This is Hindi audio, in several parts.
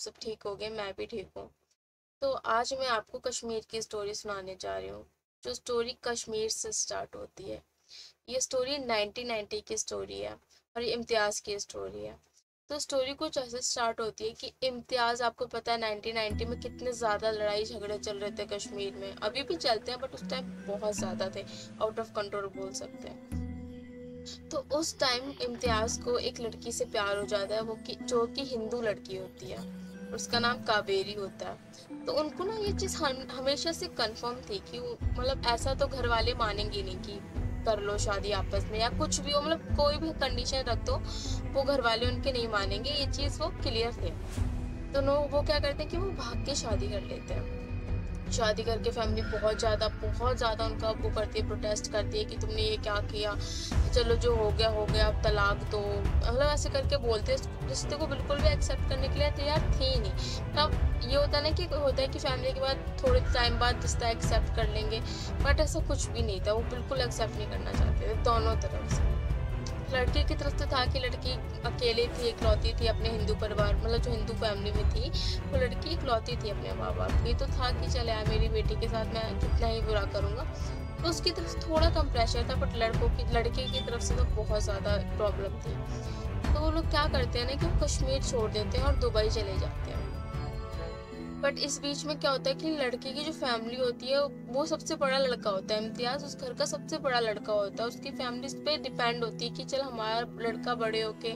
सब ठीक हो गए, मैं भी ठीक हूँ। तो आज मैं आपको कश्मीर की स्टोरी सुनाने जा रही हूँ, जो स्टोरी कश्मीर से स्टार्ट होती है। ये स्टोरी 1990 की स्टोरी है और ये इम्तियाज़ की स्टोरी है। तो स्टोरी कुछ ऐसे स्टार्ट होती है कि इम्तियाज़, आपको पता है 1990 में कितने ज़्यादा लड़ाई झगड़े चल रहे थे कश्मीर में, अभी भी चलते हैं बट उस टाइम बहुत ज़्यादा थे, आउट ऑफ कंट्रोल बोल सकते हैं। तो उस टाइम इम्तियाज को एक लड़की से प्यार हो जाता है, वो कि जो कि हिंदू लड़की होती है, उसका नाम कावेरी होता है। तो उनको ना ये चीज़ हमेशा से कंफर्म थी कि मतलब ऐसा तो घर वाले मानेंगे नहीं कि कर लो शादी आपस में या कुछ भी हो, मतलब कोई भी कंडीशन रख दो वो घर वाले उनके नहीं मानेंगे, ये चीज़ वो क्लियर थे। तो नो वो क्या करते हैं कि वो भाग के शादी कर लेते हैं। शादी करके फैमिली बहुत ज़्यादा उनका वो करती है, प्रोटेस्ट करती है कि तुमने ये क्या किया, चलो जो हो गया अब तलाक दो, मतलब ऐसे करके बोलते हैं। रिश्ते को बिल्कुल भी एक्सेप्ट करने के लिए तैयार थी ही नहीं। तब ये होता है ना कि होता है कि फैमिली के बाद थोड़े टाइम बाद रिश्ता एक्सेप्ट कर लेंगे, बट ऐसा कुछ भी नहीं था, वो बिल्कुल एक्सेप्ट नहीं करना चाहते थे दोनों तरफ से। लड़के की तरफ से था कि लड़की अकेले थी, इकलौती थी अपने हिंदू परिवार, मतलब जो हिंदू फैमिली में थी, वो लड़की इकलौती थी अपने माँ बाप की। तो था कि चले यार मेरी बेटी के साथ मैं कितना ही बुरा करूँगा। तो उसकी तरफ से थोड़ा कम प्रेशर था, बट लड़के की तरफ से तो बहुत ज़्यादा प्रॉब्लम थी। तो वो लोग क्या करते हैं ना कि वो कश्मीर छोड़ देते हैं और दुबई चले जाते हैं। बट इस बीच में क्या होता है कि लड़के की जो फैमिली होती है वो सबसे बड़ा लड़का होता है, इम्तियाज उस घर का सबसे बड़ा लड़का होता है, उसकी फैमिली इस पे डिपेंड होती है कि चल हमारा लड़का बड़े होके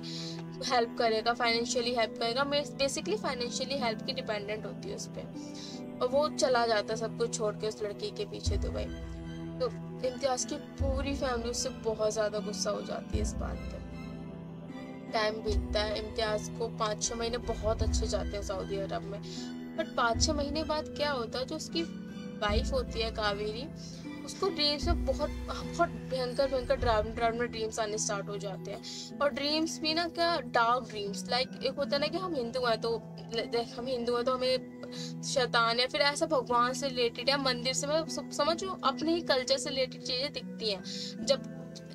हेल्प करेगा, फाइनेंशियली हेल्प करेगा, बेसिकली फाइनेंशियली हेल्प की डिपेंडेंट होती है उस पर। और वो चला जाता है सब कुछ छोड़ के उस लड़की के पीछे दुबई। तो इम्तियाज की पूरी फैमिली उससे बहुत ज्यादा गुस्सा हो जाती है इस बात पे। टाइम बीतता है, इम्तियाज को 5-6 महीने बहुत अच्छे जाते हैं सऊदी अरब में। बट 5-6 महीने बाद क्या होता है, जो उसकी वाइफ होती है कावेरी, उसको ड्रीम्स में बहुत बहुत भयंकर भयंकर ड्रामे ड्रीम्स आने स्टार्ट हो जाते हैं। और ड्रीम्स भी ना क्या, डार्क ड्रीम्स। लाइक एक होता है ना कि हम हिंदू हैं तो हमें शैतान या फिर ऐसा भगवान से रिलेटेड या मंदिर से, मतलब समझो अपने ही कल्चर से रिलेटेड चीजें दिखती हैं। जब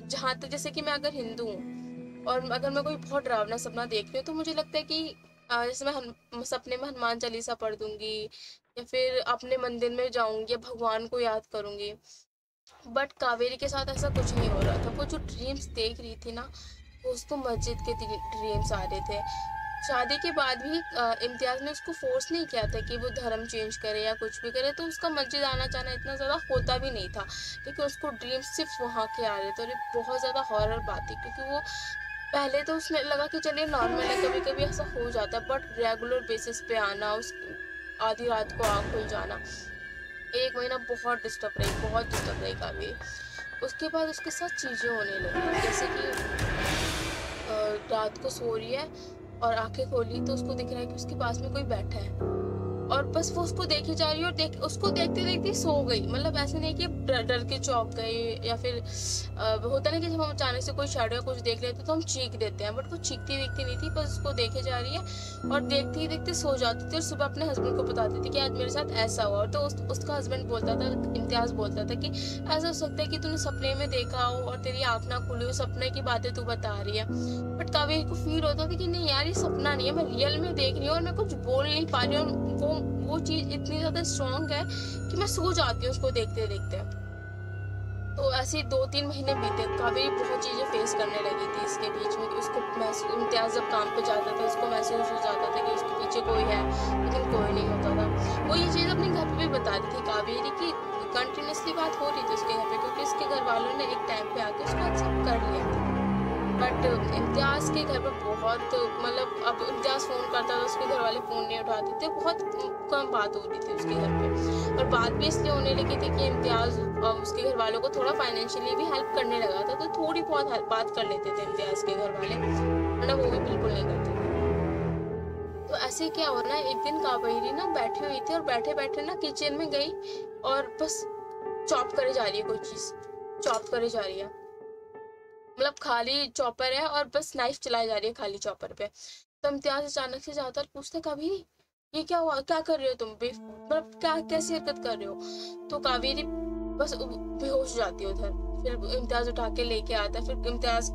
जहाँ तक जैसे कि मैं अगर हिंदू हूँ और अगर मैं कोई बहुत डरावना सपना देख रही हूँ तो मुझे लगता है कि जैसे मैं सपने में हनुमान चालीसा पढ़ दूंगी या फिर अपने मंदिर में जाऊंगी या भगवान को याद करूंगी। बट कावेरी के साथ ऐसा कुछ नहीं हो रहा था। वो जो ड्रीम्स देख रही थी ना, वो उसको मस्जिद के ड्रीम्स आ रहे थे। शादी के बाद भी इम्तियाज ने उसको फोर्स नहीं किया था कि वो धर्म चेंज करे या कुछ भी करे, तो उसका मस्जिद आना जाना इतना ज़्यादा होता भी नहीं था, क्योंकि उसको ड्रीम्स सिर्फ वहाँ के आ रहे थे। और ये बहुत ज़्यादा हॉरर बात थी, क्योंकि वो पहले तो उसने लगा कि चलिए नॉर्मल है, कभी कभी ऐसा हो जाता है, बट रेगुलर बेसिस पे आना, उस आधी रात को आँख खुल जाना, 1 महीना बहुत डिस्टर्ब रही काफी। उसके बाद उसके साथ चीजें होने लगी, जैसे कि रात को सो रही है और आंखें खोली तो उसको दिख रहा है कि उसके पास में कोई बैठा है, और बस वो उसको देखी जा रही है और उसको देखते देखते सो गई। मतलब ऐसे नहीं कि डर डर के चौंक गई या फिर होता ना कि जब हम अचानक से कोई शैडो या कुछ देख लेते तो हम चीख देते हैं, बट वो चीखती वीखती नहीं थी, बस उसको देखे जा रही है और देखते ही देखते सो जाती थी। और सुबह अपने हस्बैंड को बताती थी कि आज मेरे साथ ऐसा हुआ। तो उसका हस्बैंड बोलता था, इम्तियाज बोलता था कि ऐसा हो सकता है कि तूने सपने में देखा हो और तेरी आंख ना खुली हो, सपने की बातें तू बता रही है। बट कावेरी को फील होता था कि नहीं यार, ये सपना नहीं है, मैं रियल में देख रही हूँ और मैं कुछ बोल नहीं पा रही हूँ। वो चीज इतनी ज्यादा स्ट्रांग है कि मैं सो जाती हूँ उसको देखते देखते। तो ऐसे ही 2-3 महीने बीते, कावेरी बहुत चीजें फेस करने लगी थी इसके बीच में, कि उसको इम्तियाज जब काम पे जाता था उसको महसूस हो जाता था कि उसके पीछे कोई है, लेकिन कोई नहीं होता था। वो ये चीज अपने घर पे भी बता रही थी कावेरी की, कंटिन्यूसली बात हो रही थी उसके घर पे, क्योंकि उसके घर वालों ने एक टाइम पे आके उसको एक्सेप्ट कर लिया था। बट इम्तियाज के घर पे बहुत, मतलब अब इम्तियाज फोन करता था, उसके घर वाले फोन नहीं उठाते थे, बहुत कम बात हो रही थी उसके घर पे। और बात भी इसलिए होने लगी थी कि इम्तियाज उसके घर वालों को थोड़ा फाइनेंशियली भी हेल्प करने लगा था, तो थोड़ी बहुत बात कर लेते थे इम्तियाज के घर वाले, वरना वो भी बिल्कुल नहीं करते थे। तो ऐसे क्या हो ना, एक दिन कावेरी ना बैठी हुई थी और बैठे बैठे ना किचन में गई और बस चॉप करे जा रही है कोई चीज, चॉप करे जा रही है, मतलब खाली चॉपर है और बस नाइफ चलाई जा रही है खाली चॉपर पे। तो इम्तियाज अचानक से जाता है और पूछता, कावेरी ये क्या हुआ, क्या कर रहे हो तुम, मतलब क्या कैसी हरकत कर रहे हो। तो कावेरी बस बेहोश हो जाती है उधर, फिर इम्तियाज उठा के लेके आता है। फिर इम्तियाज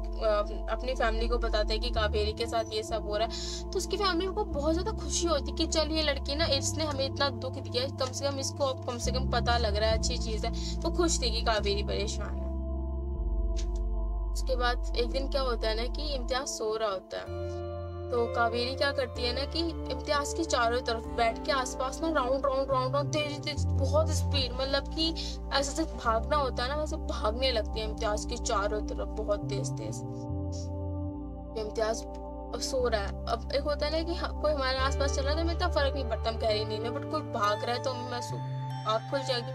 अपनी फैमिली को बताता है कि कावेरी के साथ ये सब हो रहा है। तो उसकी फैमिली को बहुत ज्यादा खुशी होती है कि चल ये लड़की ना, इसने हमें इतना दुख दिया, कम से कम इसको अब कम से कम पता लग रहा है, अच्छी चीज है। वो खुश थी कि कावेरी परेशान है। उसके बाद एक दिन क्या होता है ना कि इम्तियाज सो रहा होता है, तो कावेरी क्या करती है ना कि इम्तियाज के चारों तरफ बैठ के आसपास ना राउंड राउंड राउंड राउंड तेज तेज बहुत स्पीड, मतलब कि ऐसे से भागना होता है ना वैसे भागने लगती है इम्तियाज के चारों तरफ बहुत तेज तेज। इम्तियाज अब सो रहा है। अब एक होता है ना कि कोई हमारे आसपास चल रहा है तो हमें इतना फर्क नहीं पड़ता, हम गहरी नींद में, बट कोई भाग रहा है तो मैं आँख खुल जाएगी।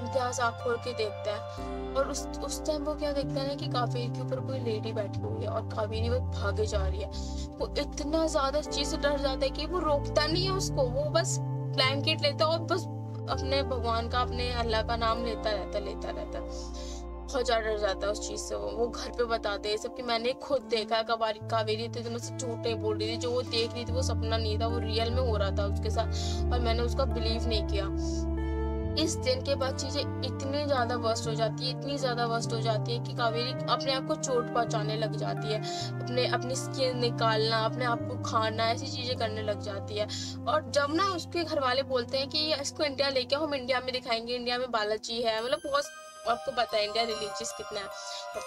इम्तियाज आँख खोल के देखता है और उस टाइम वो क्या देखता है ना कि कावेरी के ऊपर कोई लेडी बैठी हुई है और कावेरी वो भागे जा रही है। वो इतना ज्यादा इस चीज से डर जाता है कि वो रोकता नहीं है उसको, वो बस ब्लैंकेट लेता है और बस अपने भगवान का, अपने अल्लाह का नाम लेता रहता। बहुत ज्यादा डर जाता है उस चीज से। वो घर पे बताते हैं सब कि मैंने खुद देखा है कावेरी इतने दिनों से झूठ नहीं बोल रही थी, जो वो देख रही थी वो सपना नहीं था, वो रियल में हो रहा था उसके साथ, और मैंने उसका बिलीव नहीं किया। इस दिन के बाद चीजें इतनी ज्यादा वर्स्ट हो जाती है, इतनी ज्यादा वर्स्ट हो जाती है कि कावेरी अपने आप को चोट पहुंचाने लग जाती है, अपनी स्किन निकालना, अपने आप को खाना, ऐसी चीजें करने लग जाती है। और जब ना उसके घर वाले बोलते हैं कि इसको इंडिया लेके आओ, हम इंडिया में दिखाएंगे, इंडिया में बालाजी है, मतलब बहुत, आपको पता है इंडिया रिलीजियस कितना है,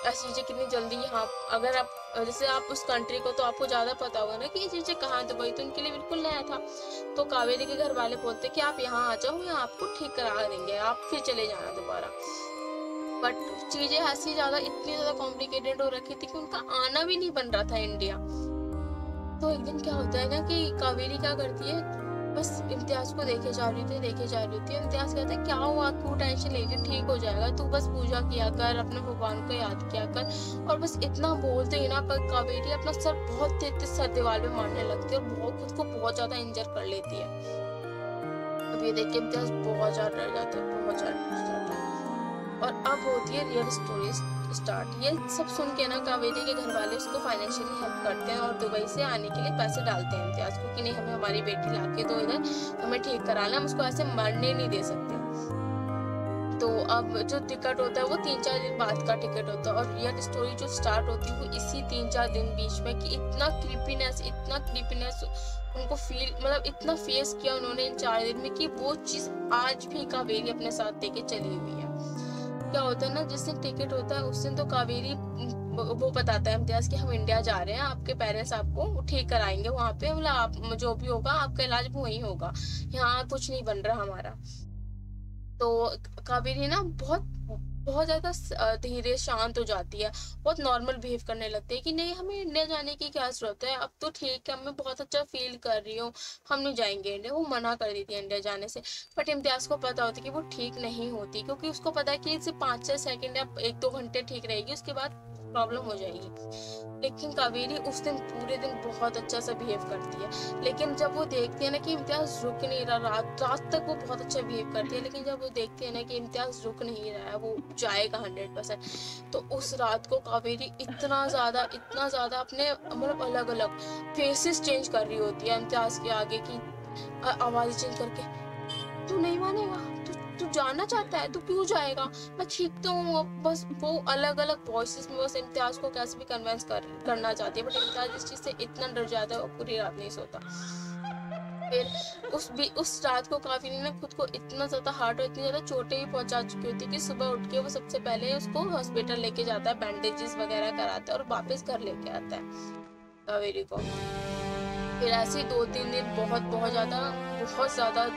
ऐसी चीजें कितनी जल्दी यहाँ, अगर आप जैसे आप उस कंट्री को तो आपको ज्यादा पता होगा ना कि ये चीजें कहाँ, तो वही तो उनके लिए बिल्कुल नया था। तो कावेरी के घर वाले बोलते कि आप यहाँ आ जाओ, यहाँ आपको ठीक करा देंगे, आप फिर चले जाना दोबारा। बट चीजें ऐसी ज्यादा, इतनी ज्यादा कॉम्प्लिकेटेड हो रखी थी कि उनका आना भी नहीं बन रहा था इंडिया। तो एक दिन क्या होता है ना कि कावेरी क्या करती है, बस इम्तियाज को देखे जा रही थी। इम्तियाज कहता है क्या हुआ, क्यों टेंशन ले रही, ठीक हो जाएगा, तू बस पूजा किया कर, अपने भगवान को याद किया कर। और बस इतना बोलते ही ना कावेरी अपना सर बहुत तेज सर दीवार पे मारने लगती है और बहुत खुद को बहुत ज्यादा इंजर कर लेती है। अब ये देख के इम्तियाज बहुत ज्यादा डर जाता है, बहुत ज्यादा डर जाता है। और अब होती है रियल स्टोरी स्टार्ट। ये सब सुन के ना कावेरी के घर वाले उसको फाइनेंशियली हेल्प करते हैं और दुबई से आने के लिए पैसे डालते हैं इम्तियाज को कि नहीं, हमें हमारी बेटी लाके दो इधर, हमें ठीक कराना, हम उसको ऐसे मरने नहीं दे सकते। तो अब जो टिकट होता है वो 3-4 दिन बाद का टिकट होता है, और रियल स्टोरी जो स्टार्ट होती है वो इसी 3-4 दिन बीच में, कि इतना क्रीपीनेस उनको फील, मतलब इतना फेस किया उन्होंने इन 4 दिन में, कि वो चीज आज भी कावेरी अपने साथ लेके चली हुई है। क्या होता है ना, जिस दिन टिकट होता है उस दिन तो कावेरी वो बताता है इम्तियाज कि हम इंडिया जा रहे हैं, आपके पेरेंट्स आपको ठीक कराएंगे वहाँ पे, मतलब आप जो भी होगा आपका इलाज वहीं होगा, यहाँ कुछ नहीं बन रहा हमारा। तो कावेरी ना बहुत ज्यादा धीरे शांत हो जाती है, बहुत नॉर्मल बिहेव करने लगती है कि नहीं, हमें इंडिया जाने की क्या जरूरत है, अब तो ठीक है, मैं बहुत अच्छा फील कर रही हूँ, हम नहीं जाएंगे इंडिया। वो मना कर देती है इंडिया जाने से। बट इम्तियाज को पता होता है कि वो ठीक नहीं होती, क्योंकि उसको पता है कि सिर्फ 5-6 सेकंड या 1-2 घंटे ठीक रहेगी, उसके बाद प्रॉब्लम हो जाएगी। लेकिन कावेरी उस दिन पूरे दिन बहुत अच्छा सा बिहेव करती है। लेकिन जब वो देखती है ना कि इम्तियाज रुक नहीं रहा, रात तक वो बहुत अच्छा बिहेव करती है, लेकिन जब वो देखती है ना कि इम्तियाज रुक नहीं रहा है, वो जाएगा 100%, तो उस रात को कावेरी इतना ज्यादा अपने मतलब अलग अलग फेसेस चेंज कर रही होती है इम्तियाज के आगे की, आवाज चेंज करके, तू नहीं मानेगा, तू जाना चाहता है, तू क्यों जाएगा, मैं ठीक तो हूँ। बस वो अलग अलग वॉइसेस में बस इम्तियाज को कैसे भी कन्विंस करना चाहती है, बट इम्तियाज इस चीज से इतना डर जाता है वो पूरी रात नहीं सोता। फिर उस रात को कावेरी ने खुद को इतना ज्यादा हार्ट और इतनी ज्यादा चोटें भी पहुंचा चुकी होती है कि सुबह उठ के वो सबसे पहले उसको हॉस्पिटल लेके जाता है, बैंडेजेस वगैरह कराता है और वापस घर लेके आता है कावेरी को। फिर ऐसे ही 2-3 दिन बहुत ज्यादा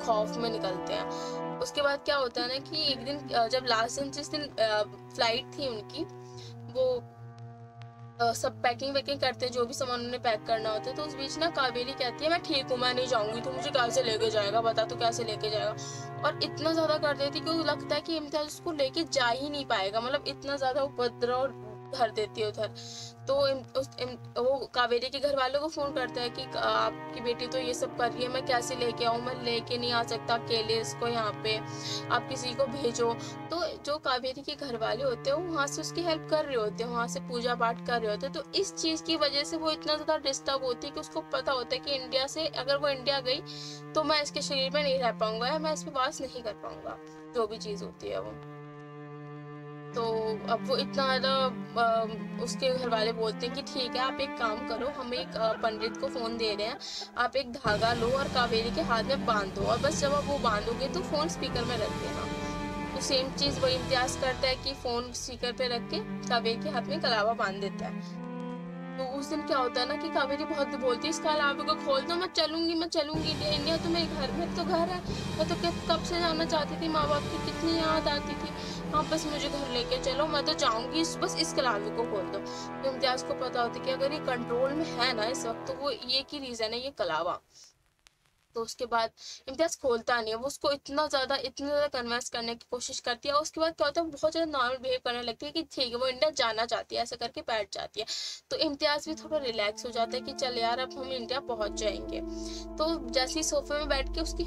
खौफ में निकलते हैं। उसके बाद क्या होता है ना कि एक दिन जब लास्ट दिन, जिस दिन फ्लाइट थी उनकी, वो सब पैकिंग करते हैं, जो भी सामान उन्हें पैक करना होता है। तो उस बीच ना कावेरी कहती है मैं ठीक हूँ, मैं नहीं जाऊंगी, तो मुझे कैसे लेके जाएगा, बता तू कैसे लेके जाएगा। और इतना ज्यादा कर देती कि वो लगता है कि इम्तियाज उसको लेके जा ही नहीं पाएगा, मतलब इतना ज्यादा उपद्रव धर देती है उधर। तो वो कावेरी के घर वालों को फोन करता है कि आपकी बेटी तो ये सब कर रही है, मैं कैसे लेके आऊँ, मैं लेके नहीं आ सकता अकेले इसको यहाँ पे, आप किसी को भेजो। तो जो कावेरी के घर वाले होते हैं वो वहाँ से उसकी हेल्प कर रहे होते हैं, वहाँ से पूजा पाठ कर रहे होते हैं। तो इस चीज की वजह से वो इतना ज्यादा डिस्टर्ब होती है कि उसको पता होता है कि इंडिया से अगर वो इंडिया गई तो मैं इसके शरीर में नहीं रह पाऊंगा, या मैं इस पे वास नहीं कर पाऊंगा, जो भी चीज होती है वो। तो अब वो इतना ज़्यादा उसके घर वाले बोलते हैं कि ठीक है, आप एक काम करो, हम एक पंडित को फ़ोन दे रहे हैं, आप एक धागा लो और कावेरी के हाथ में बांध दो, और बस जब आप वो बांधोगे तो फ़ोन स्पीकर में रख देना। तो सेम चीज़ वही इम्तियाज़ करता है कि फ़ोन स्पीकर पे रख के कावेरी के हाथ में कलावा बांध देता है। तो उस दिन क्या होता है ना कि कावेरी बहुत बोलती है, इसका अलावा को खोल दो, मैं चलूंगी इंडिया, तो मेरे घर में तो घर है, मैं तो कब से जाना चाहती थी, माँ बाप की कितनी याद आती थी, हाँ बस मुझे घर लेके चलो, मैं तो जाऊंगी, बस इस कलावे को खोल दो। तो इम्तियाज को पता होता है कि अगर ये कंट्रोल में है ना इस वक्त, तो वो ये की रीजन है ये कलावा। तो उसके बाद इम्तियाज खोलता नहीं है, वो उसको इतना ज्यादा कन्विंस करने की कोशिश करती है, और उसके बाद क्या होता है, बहुत ज्यादा नॉर्मल बिहेव करने लगती है कि ठीक है वो इंडिया जाना चाहती है, ऐसा करके बैठ जाती है। तो इम्तियाज भी थोड़ा रिलैक्स हो जाता है कि चल यार अब हम इंडिया पहुंच जाएंगे। तो जैसे ही सोफे में बैठ के उसकी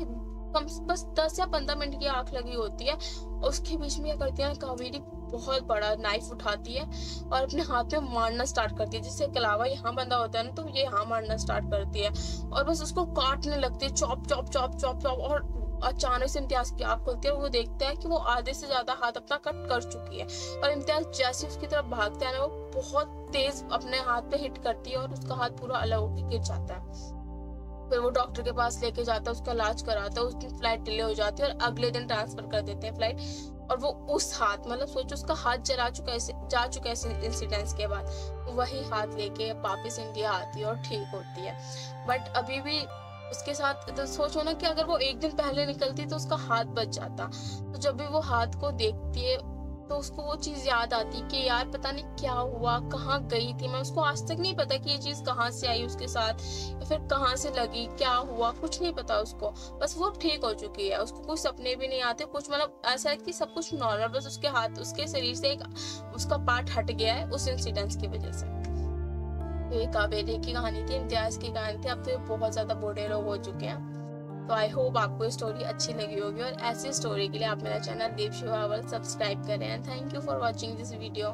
कम बस 10 या 15 मिनट की आंख लगी होती है, उसके बीच में क्या करती है कावेरी, बहुत बड़ा नाइफ उठाती है और अपने हाथ में मारना स्टार्ट करती है, जिससे कलावा यहाँ बंधा होता है ना, तो ये यहाँ मारना स्टार्ट करती है और बस उसको काटने लगती है, chop chop chop chop chop. और अचानक से इम्तियाज की आंख खुलती है और वो देखता है कि वो आधे से ज्यादा हाथ अपना कट कर चुकी है, और इम्तियाज जैसे उसकी तरफ भागता है ना, वो बहुत तेज अपने हाथ पे हिट करती है और उसका हाथ पूरा अलग होकर गिर जाता है। फिर वो डॉक्टर के पास लेके जाता है, उसका इलाज कराता है, उस दिन फ्लाइट डिले हो जाती है और अगले दिन ट्रांसफर कर देते हैं फ्लाइट। और वो उस हाथ, मतलब सोचो उसका हाथ जा चुका है इंसिडेंट्स के बाद, वही हाथ लेके वापस इंडिया आती है और ठीक होती है। बट अभी भी उसके साथ तो सोचो ना कि अगर वो एक दिन पहले निकलती तो उसका हाथ बच जाता। तो जब भी वो हाथ को देखती है तो उसको वो चीज याद आती कि यार पता नहीं क्या हुआ, कहाँ गई थी मैं, उसको आज तक नहीं पता कि ये चीज कहाँ से आई उसके साथ, या फिर कहाँ से लगी, क्या हुआ, कुछ नहीं पता उसको। बस वो ठीक हो चुकी है, उसको कुछ सपने भी नहीं आते कुछ, मतलब ऐसा है कि सब कुछ नॉर्मल, बस उसके हाथ, उसके शरीर से एक उसका पार्ट हट गया है उस इंसिडेंस की वजह से। तो ये कावेरी की कहानी थी, इम्तियाज की कहानी थी। अब तो ये बहुत ज्यादा बूढ़े लोग हो चुके हैं। तो आई होप आपको ये स्टोरी अच्छी लगी होगी, और ऐसी स्टोरी के लिए आप मेरा चैनल दीप शिवावल सब्सक्राइब करें। And thank you for watching this video.